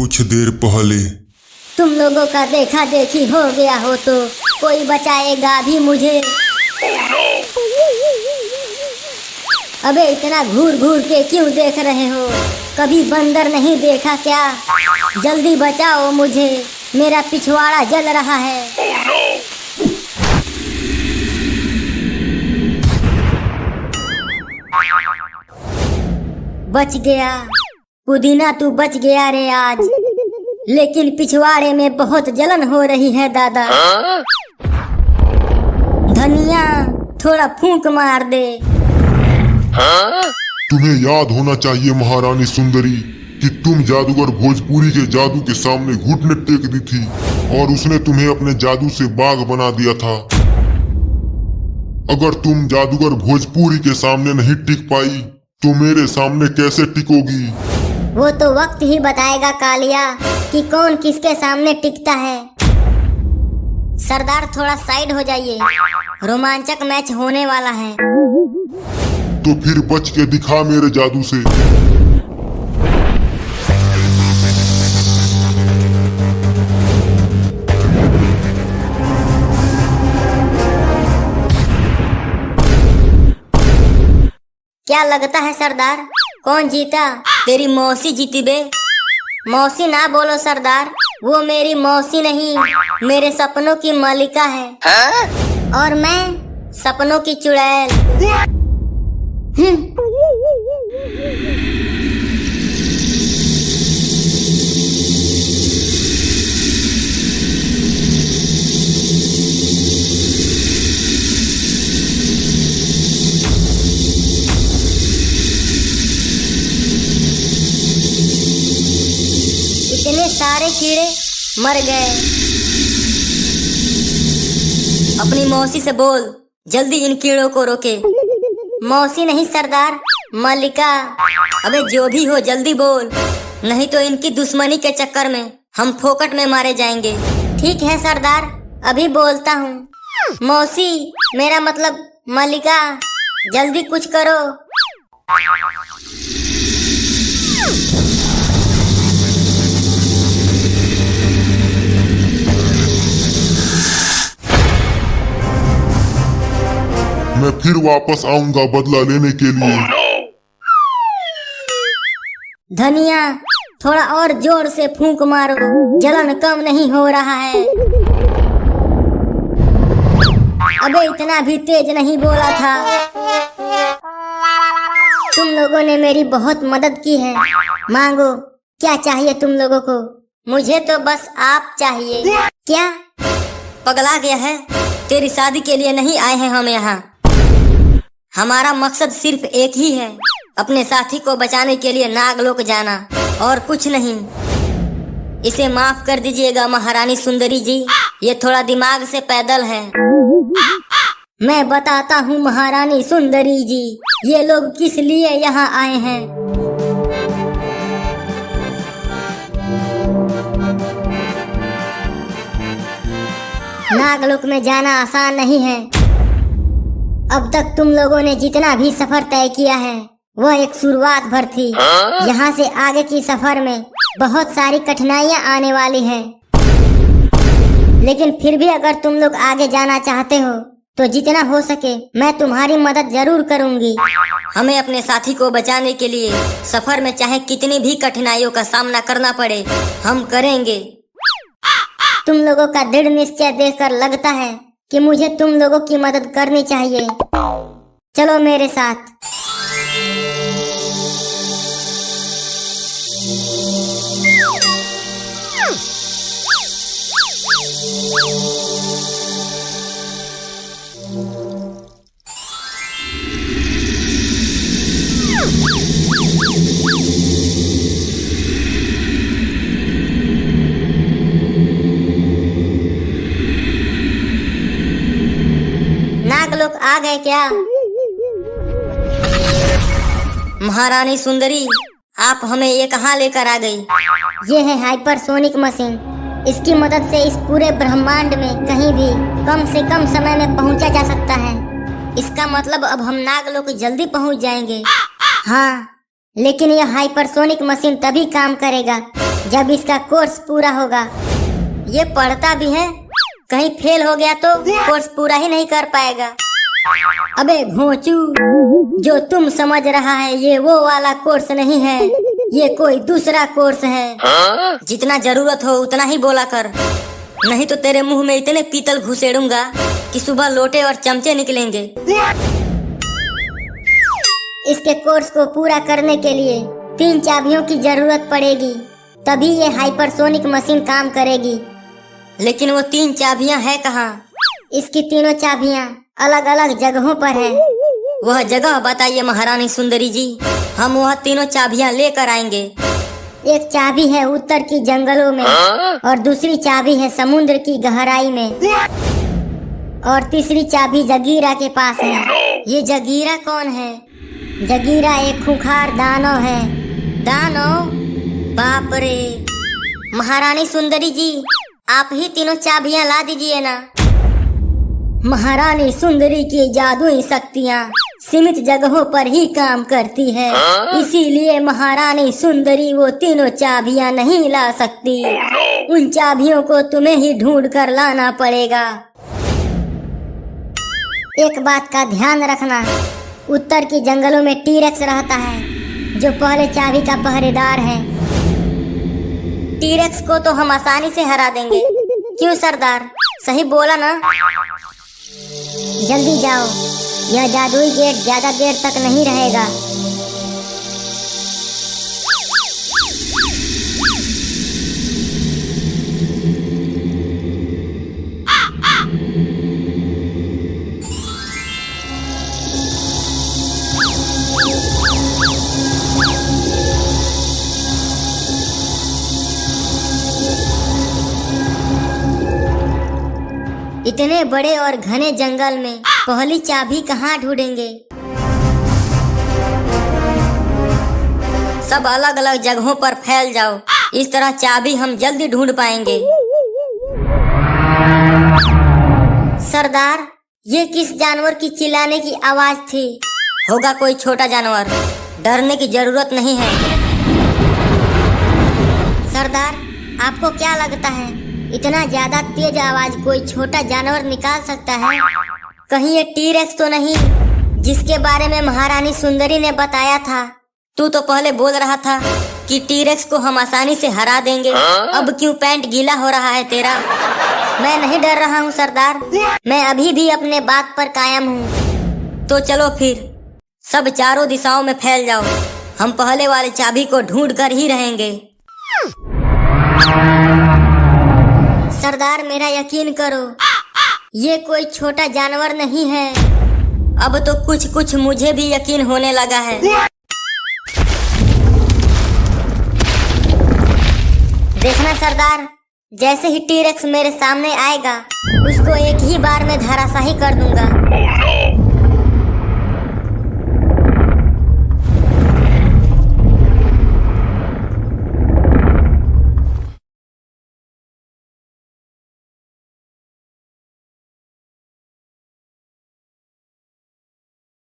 कुछ देर पहले तुम लोगों का देखा देखी हो गया हो तो कोई बचाएगा भी मुझे। अबे इतना घूर घूर के क्यों देख रहे हो? कभी बंदर नहीं देखा क्या? जल्दी बचाओ मुझे, मेरा पिछवाड़ा जल रहा है। बच गया पुदीना, तू बच गया रे आज, लेकिन पिछवाड़े में बहुत जलन हो रही है दादा। धनिया थोड़ा फूंक मार दे। तुम्हें याद होना चाहिए महारानी सुंदरी कि तुम जादूगर भोजपुरी के जादू के सामने घुटने टेक दी थी और उसने तुम्हें अपने जादू से बाघ बना दिया था। अगर तुम जादूगर भोजपुरी के सामने नहीं टिक पाई तो मेरे सामने कैसे टिकोगी? वो तो वक्त ही बताएगा कालिया कि कौन किसके सामने टिकता है। सरदार थोड़ा साइड हो जाइए, रोमांचक मैच होने वाला है। तो फिर बच के दिखा मेरे जादू से। क्या लगता है सरदार, कौन जीता? तेरी मौसी जीती बे। मौसी ना बोलो सरदार, वो मेरी मौसी नहीं, मेरे सपनों की मालिका है। और मैं सपनों की चुड़ैल। इतने सारे कीड़े मर गए। अपनी मौसी से बोल जल्दी इन कीड़ों को रोके। मौसी नहीं सरदार, मलिका। अबे जो भी हो जल्दी बोल, नहीं तो इनकी दुश्मनी के चक्कर में हम फोकट में मारे जाएंगे। ठीक है सरदार, अभी बोलता हूँ। मौसी मेरा मतलब मलिका, जल्दी कुछ करो। मैं फिर वापस आऊंगा बदला लेने के लिए। धनिया थोड़ा और जोर से फूंक मारो, जलन कम नहीं हो रहा है। अबे इतना भी तेज नहीं बोला था। तुम लोगों ने मेरी बहुत मदद की है। मांगो, क्या चाहिए तुम लोगों को? मुझे तो बस आप चाहिए। क्या पगला गया है? तेरी शादी के लिए नहीं आए हैं हम यहाँ। हमारा मकसद सिर्फ एक ही है, अपने साथी को बचाने के लिए नागलोक जाना, और कुछ नहीं। इसे माफ कर दीजिएगा महारानी सुंदरी जी, ये थोड़ा दिमाग से पैदल है। मैं बताता हूँ महारानी सुंदरी जी, ये लोग किस लिए यहाँ आए हैं। नागलोक में जाना आसान नहीं है। अब तक तुम लोगों ने जितना भी सफर तय किया है वह एक शुरुआत भर थी। यहाँ से आगे की सफर में बहुत सारी कठिनाइयाँ आने वाली हैं, लेकिन फिर भी अगर तुम लोग आगे जाना चाहते हो तो जितना हो सके मैं तुम्हारी मदद जरूर करूँगी। हमें अपने साथी को बचाने के लिए सफर में चाहे कितनी भी कठिनाइयों का सामना करना पड़े, हम करेंगे। तुम लोगों का दृढ़ निश्चय देखकर लगता है कि मुझे तुम लोगों की मदद करनी चाहिए। चलो मेरे साथ। नागलोक आ गए क्या? महारानी सुंदरी, आप हमें ये कहाँ लेकर आ गई? ये है हाइपरसोनिक मशीन। इसकी मदद से इस पूरे ब्रह्मांड में कहीं भी कम से कम समय में पहुंचा जा सकता है। इसका मतलब अब हम नागलोक जल्दी पहुंच जाएंगे। हाँ, लेकिन यह हाइपरसोनिक मशीन तभी काम करेगा जब इसका कोर्स पूरा होगा। ये पढ़ता भी है, कहीं फेल हो गया तो कोर्स पूरा ही नहीं कर पाएगा। अबे घोंचू, जो तुम समझ रहा है ये वो वाला कोर्स नहीं है, ये कोई दूसरा कोर्स है। जितना जरूरत हो उतना ही बोला कर, नहीं तो तेरे मुंह में इतने पीतल घुसेड़ूंगा कि सुबह लोटे और चमचे निकलेंगे। इसके कोर्स को पूरा करने के लिए 3 चाबियों की जरूरत पड़ेगी, तभी ये हाइपरसोनिक मशीन काम करेगी। लेकिन वो 3 चाबियां है कहाँ? इसकी तीनों चाबियां अलग अलग जगहों पर है। वह जगह बताइए महारानी सुंदरी जी, हम वह तीनों चाबियां लेकर आएंगे। एक चाबी है उत्तर की जंगलों में, और दूसरी चाबी है समुद्र की गहराई में, और तीसरी चाबी जगीरा के पास है। ये जगीरा कौन है? जगीरा एक खूंखार दानव है। दानव? बाप रे! महारानी सुंदरी जी, आप ही तीनों चाबियां ला दीजिए ना। महारानी सुंदरी की जादुई शक्तियाँ सीमित जगहों पर ही काम करती है, इसीलिए महारानी सुंदरी वो तीनों चाबियां नहीं ला सकती। उन चाबियों को तुम्हें ही ढूंढ कर लाना पड़ेगा। एक बात का ध्यान रखना, उत्तर के जंगलों में टीरेक्स रहता है, जो पहले चाबी का पहरेदार है। टीरेक्स को तो हम आसानी से हरा देंगे। क्यों सरदार, सही बोला ना? जल्दी जाओ, यह जादुई गेट ज्यादा देर तक नहीं रहेगा। इतने बड़े और घने जंगल में पहली चाबी कहाँ ढूंढेंगे? सब अलग अलग जगहों पर फैल जाओ, इस तरह चाबी हम जल्दी ढूंढ पाएंगे। सरदार, ये किस जानवर की चिल्लाने की आवाज थी? होगा कोई छोटा जानवर, डरने की जरूरत नहीं है। सरदार, आपको क्या लगता है इतना ज्यादा तेज आवाज कोई छोटा जानवर निकाल सकता है? कहीं ये टीरेक्स तो नहीं, जिसके बारे में महारानी सुंदरी ने बताया था? तू तो पहले बोल रहा था कि टीरेक्स को हम आसानी से हरा देंगे, अब क्यों पैंट गीला हो रहा है तेरा? मैं नहीं डर रहा हूँ सरदार, मैं अभी भी अपने बात पर कायम हूँ। तो चलो फिर सब चारों दिशाओं में फैल जाओ, हम पहले वाले चाबी को ढूंढ कर ही रहेंगे। सरदार, मेरा यकीन करो, ये कोई छोटा जानवर नहीं है। अब तो कुछ कुछ मुझे भी यकीन होने लगा है। देखना सरदार, जैसे ही टीरेक्स मेरे सामने आएगा, उसको एक ही बार में धराशाही कर दूंगा।